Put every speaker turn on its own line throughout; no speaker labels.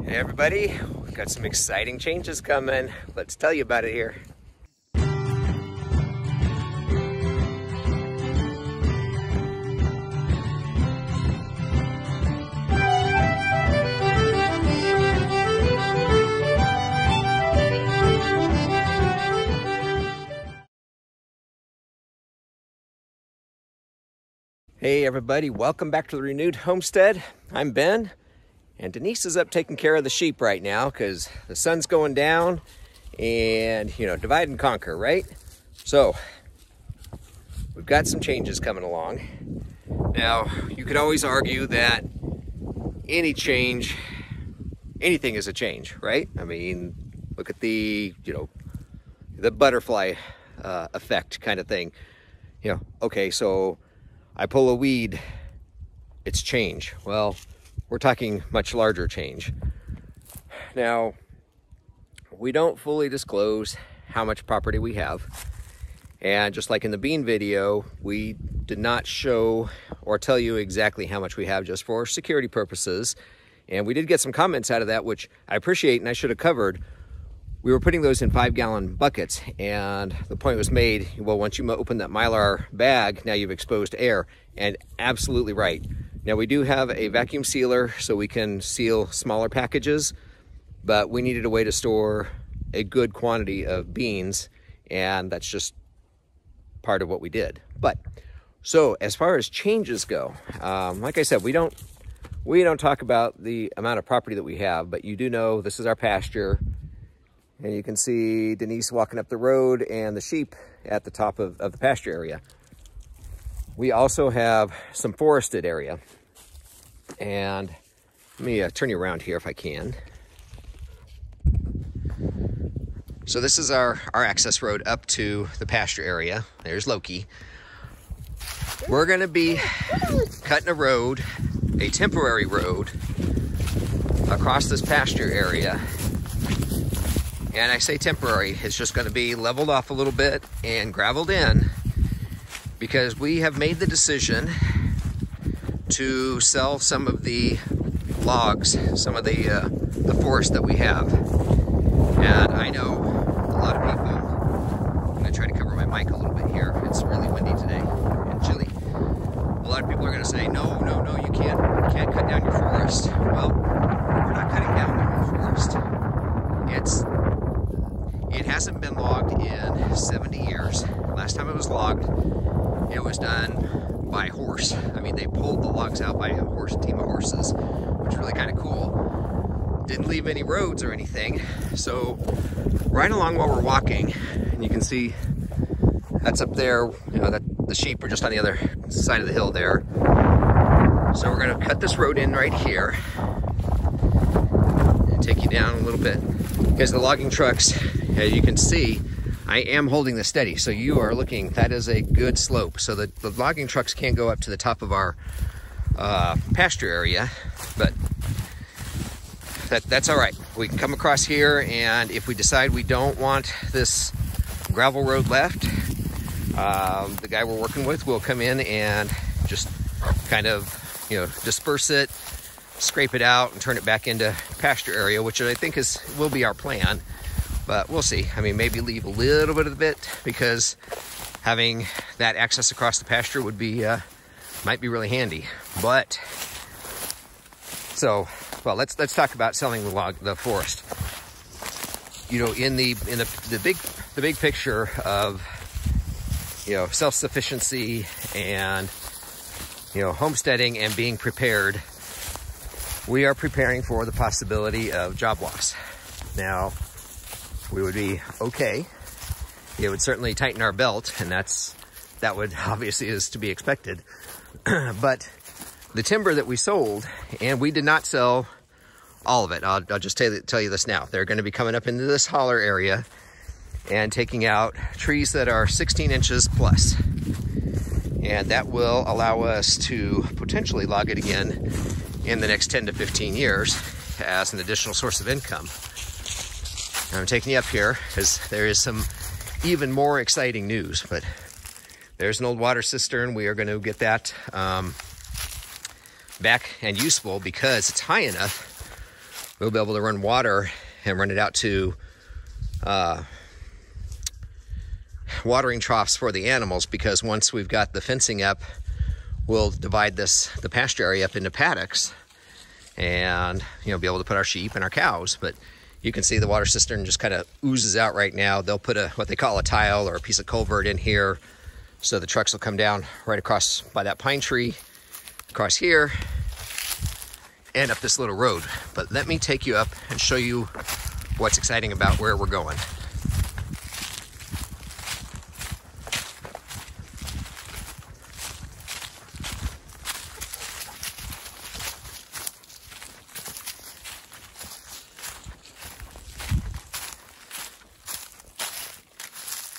Hey everybody, we've got some exciting changes coming. Let's tell you about it here. Hey everybody, welcome back to the Renewed Homestead. I'm Ben. And Denise is up taking care of the sheep right now because the sun's going down and, divide and conquer, right? So, we've got some changes coming along. Now, you could always argue that any change, anything is a change, right? I mean, look at the, the butterfly effect kind of thing. Okay, so I pull a weed, it's change. Well, we're talking much larger change. Now, we don't fully disclose how much property we have. And just like in the bean video, we did not show or tell you exactly how much we have just for security purposes. And we did get some comments out of that, which I appreciate and I should have covered. We were putting those in 5-gallon buckets, and the point was made, well, once you open that Mylar bag, now you've exposed air. And absolutely right. Now we do have a vacuum sealer so we can seal smaller packages, but we needed a way to store a good quantity of beans, and that's just part of what we did. But so as far as changes go, like I said, we don't talk about the amount of property that we have, but you do know this is our pasture, and you can see Denise walking up the road and the sheep at the top of the pasture area. We also have some forested area. And let me turn you around here if I can. So this is our access road up to the pasture area. There's Loki. We're going to be cutting a road, a temporary road, across this pasture area. And I say temporary, it's just going to be leveled off a little bit and gravelled in, because we have made the decision to sell some of the logs, some of the forest that we have. And I know a lot of people, I'm going to try to cover my mic a little bit here, it's really windy today and chilly. A lot of people are going to say, no, you can't cut down your forest. Well, we're not cutting down the forest. It hasn't been logged in 70 years. Last time it was logged, it was done by horse. I mean, they pulled the logs out by a team of horses, which is really kind of cool. Didn't leave any roads or anything. So right along while we're walking, and you can see that's up there, that the sheep are just on the other side of the hill there. So we're gonna cut this road in right here and take you down a little bit. Because the logging trucks, as you can see, I am holding this steady, so you are looking, that is a good slope. So the logging trucks can't go up to the top of our pasture area, but that's all right. We can come across here, and if we decide we don't want this gravel road left, the guy we're working with will come in and just kind of, disperse it, scrape it out, and turn it back into pasture area, which I think will be our plan. But we'll see. I mean, maybe leave a little bit of the bit, because having that access across the pasture would be, might be really handy. But, so, well, let's talk about selling the forest. In the big picture of, self-sufficiency and, homesteading and being prepared, we are preparing for the possibility of job loss. Now, we would be okay. It would certainly tighten our belt, and that would obviously is to be expected. But the timber that we sold, and we did not sell all of it. I'll just tell you this now. They're going to be coming up into this holler area and taking out trees that are 16 inches plus. And that will allow us to potentially log it again in the next 10 to 15 years as an additional source of income. I'm taking you up here because there is some even more exciting news, but there's an old water cistern. We are going to get that back and useful because it's high enough we'll be able to run water and run it out to watering troughs for the animals, because once we've got the fencing up, we'll divide the pasture area up into paddocks and, you know, be able to put our sheep and our cows. But you can see the water cistern just kind of oozes out right now. They'll put what they call a tile or a piece of culvert in here, so the trucks will come down right across by that pine tree, across here, and up this little road. But let me take you up and show you what's exciting about where we're going.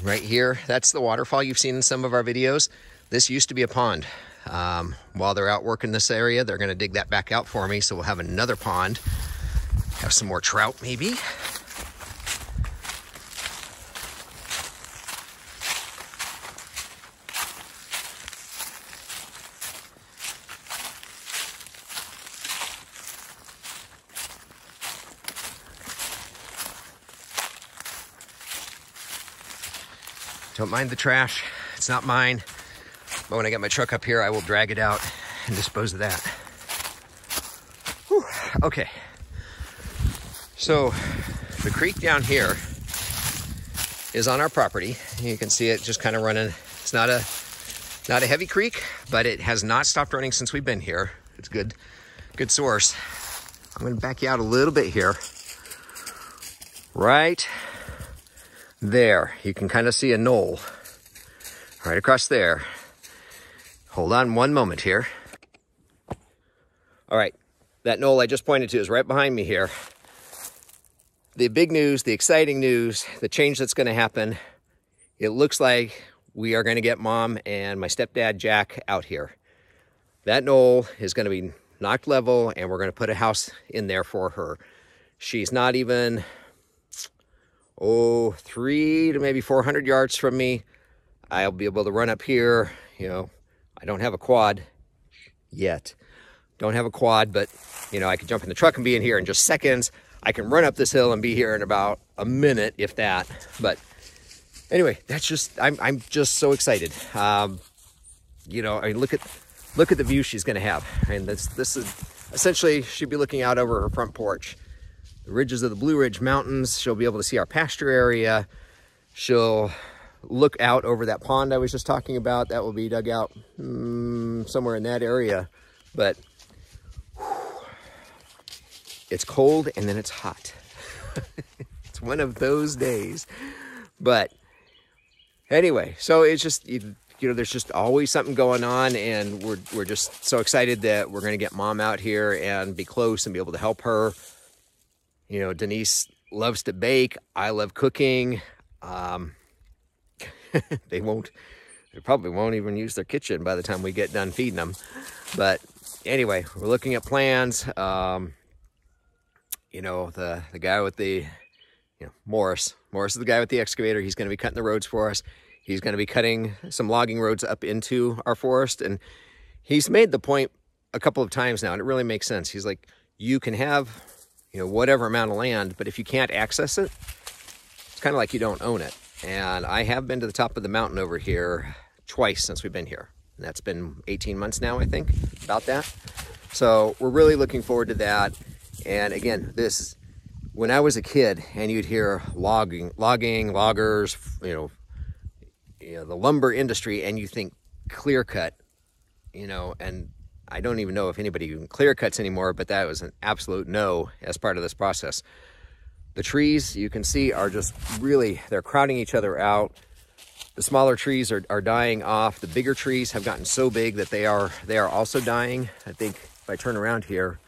Right here, that's the waterfall you've seen in some of our videos. This used to be a pond. While they're out working this area, they're gonna dig that back out for me, so we'll have another pond, have some more trout maybe. Don't mind the trash, it's not mine. But when I get my truck up here, I will drag it out and dispose of that. Whew. Okay. So the creek down here is on our property. You can see it just kind of running. It's not a heavy creek, but it has not stopped running since we've been here. It's good source. I'm gonna back you out a little bit here. Right there, you can kind of see a knoll right across there. Hold on one moment here. All right, that knoll I just pointed to is right behind me here. The big news, the exciting news, the change that's gonna happen, it looks like we are gonna get Mom and my stepdad Jack out here. That knoll is gonna be knocked level, and we're gonna put a house in there for her. She's not even, 300 to maybe 400 yards from me. I'll be able to run up here. You know, I don't have a quad yet. Don't have a quad, but you know, I can jump in the truck and be in here in just seconds. I can run up this hill and be here in about a minute, if that. But anyway, that's just, I'm just so excited. You know, I mean, look at the view she's gonna have. I mean, this is essentially, she'd be looking out over her front porch. The ridges of the Blue Ridge Mountains. She'll be able to see our pasture area. She'll look out over that pond I was just talking about. That will be dug out somewhere in that area. But it's cold and then it's hot. It's one of those days. But anyway, so it's just, you know, there's just always something going on, and we're just so excited that we're going to get Mom out here and be close and be able to help her. You know, Denise loves to bake. I love cooking. They probably won't even use their kitchen by the time we get done feeding them. But anyway, we're looking at plans. You know, the guy with the, you know, Morris is the guy with the excavator. He's going to be cutting the roads for us. He's going to be cutting some logging roads up into our forest. And he's made the point a couple of times now, and it really makes sense. He's like, you can have, you know, whatever amount of land, but if you can't access it, it's kind of like you don't own it. And I have been to the top of the mountain over here twice since we've been here. And that's been 18 months now, I think, about that. So we're really looking forward to that. And again, this, when I was a kid and you'd hear loggers, you know, the lumber industry, and you think clear cut, you know, and I don't even know if anybody even clear cuts anymore, but that was an absolute no as part of this process. The trees, you can see, are just really, they're crowding each other out. The smaller trees are dying off. The bigger trees have gotten so big that they are also dying. I think if I turn around here,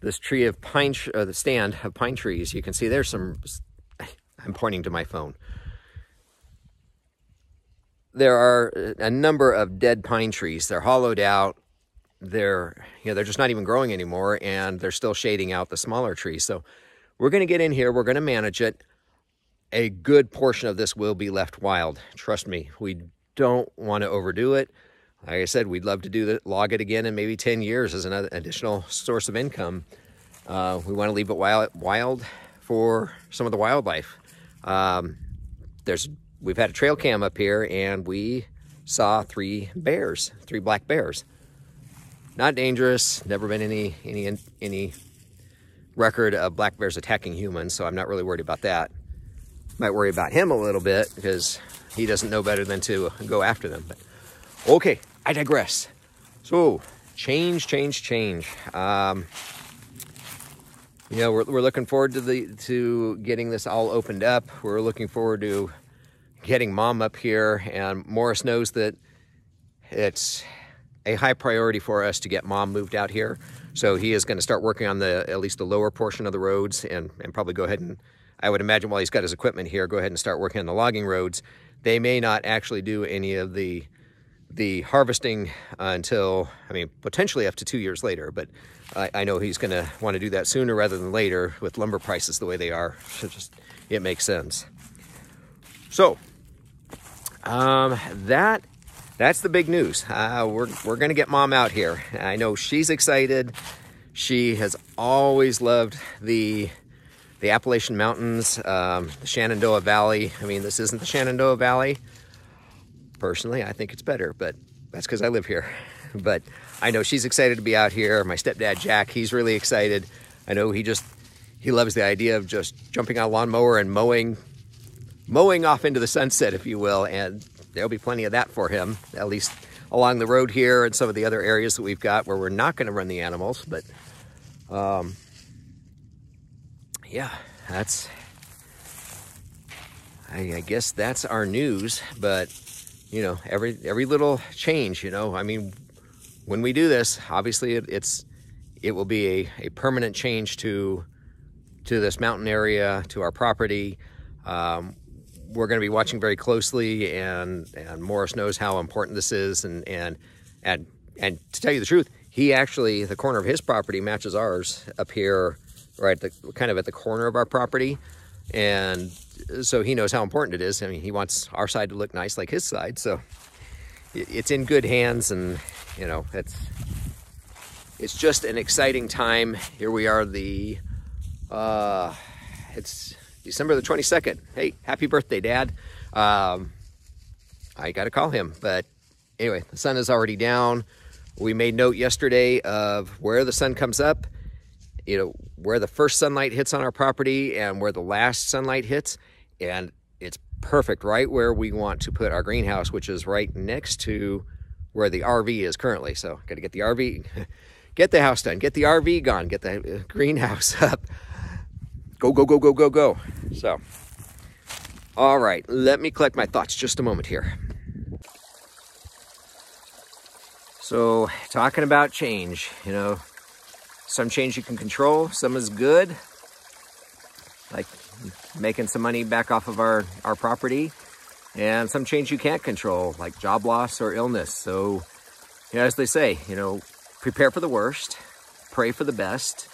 this tree of pine, the stand of pine trees, you can see there's some, I'm pointing to my phone. There are a number of dead pine trees. They're hollowed out. They're just not even growing anymore, and they're still shading out the smaller trees. So we're going to get in here. We're going to manage it. A good portion of this will be left wild. Trust me, we don't want to overdo it. Like I said, we'd love to log it again in maybe 10 years as another additional source of income. We want to leave it wild for some of the wildlife. We've had a trail cam up here, and we saw 3 black bears. Not dangerous. Never been any record of black bears attacking humans, so I'm not really worried about that. Might worry about him a little bit because he doesn't know better than to go after them. But okay, I digress. So change. You know, we're looking forward to getting this all opened up. We're looking forward to getting Mom up here, and Morris knows that it's a high priority for us to get Mom moved out here. So he is going to start working on at least the lower portion of the roads, and probably go ahead and, I would imagine while he's got his equipment here, go ahead and start working on the logging roads. They may not actually do any of the harvesting until, I mean, potentially up to 2 years later, but I know he's going to want to do that sooner rather than later with lumber prices the way they are. So it makes sense. So that's the big news. We're going to get Mom out here. I know she's excited. She has always loved the Appalachian Mountains, the Shenandoah Valley. I mean, this isn't the Shenandoah Valley. Personally, I think it's better, but that's because I live here. But I know she's excited to be out here. My stepdad, Jack, he's really excited. I know he loves the idea of just jumping on a lawnmower and mowing off into the sunset, if you will, and there'll be plenty of that for him, at least along the road here and some of the other areas that we've got where we're not going to run the animals. But yeah, I guess that's our news. But you know, every little change, you know, I mean, when we do this, obviously it will be a permanent change to this mountain area, to our property. We're going to be watching very closely, and Morris knows how important this is, and to tell you the truth, he actually, the corner of his property matches ours up here, right, kind of at the corner of our property, and so he knows how important it is. I mean, he wants our side to look nice like his side, so it's in good hands, and you know, it's just an exciting time. Here we are, it's December the 22nd. Hey, happy birthday, Dad. I got to call him. But anyway, the sun is already down. We made note yesterday of where the sun comes up, you know, where the first sunlight hits on our property and where the last sunlight hits. And it's perfect right where we want to put our greenhouse, which is right next to where the RV is currently. So got to get the RV, get the house done, get the RV gone, get the greenhouse up. Go. So, all right, let me collect my thoughts just a moment here. So, talking about change, you know, some change you can control, some is good, like making some money back off of our property, and some change you can't control, like job loss or illness. So, you know, as they say, you know, prepare for the worst, pray for the best,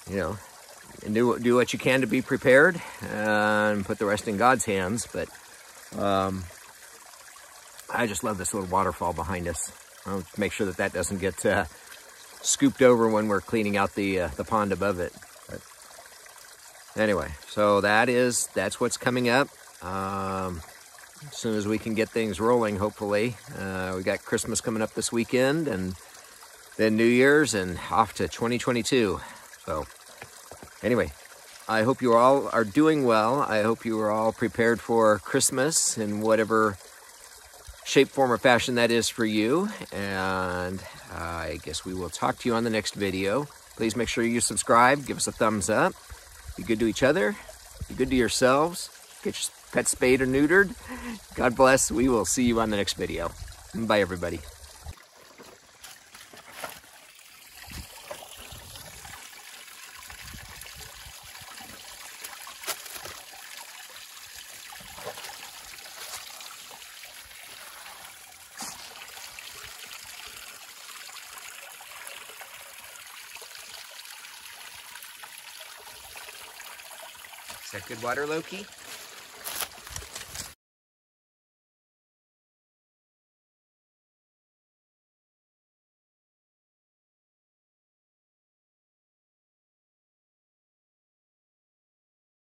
you know, and do what you can to be prepared, and put the rest in God's hands. But I just love this little waterfall behind us. I'll make sure that doesn't get scooped over when we're cleaning out the pond above it. But anyway, so that's what's coming up. As soon as we can get things rolling, hopefully. We got Christmas coming up this weekend, and then New Year's, and off to 2022. So anyway, I hope you all are doing well. I hope you are all prepared for Christmas in whatever shape, form, or fashion that is for you. And I guess we will talk to you on the next video. Please make sure you subscribe, give us a thumbs up. Be good to each other. Be good to yourselves. Get your pet spayed or neutered. God bless. We will see you on the next video. Bye, everybody. Is that good water, Loki?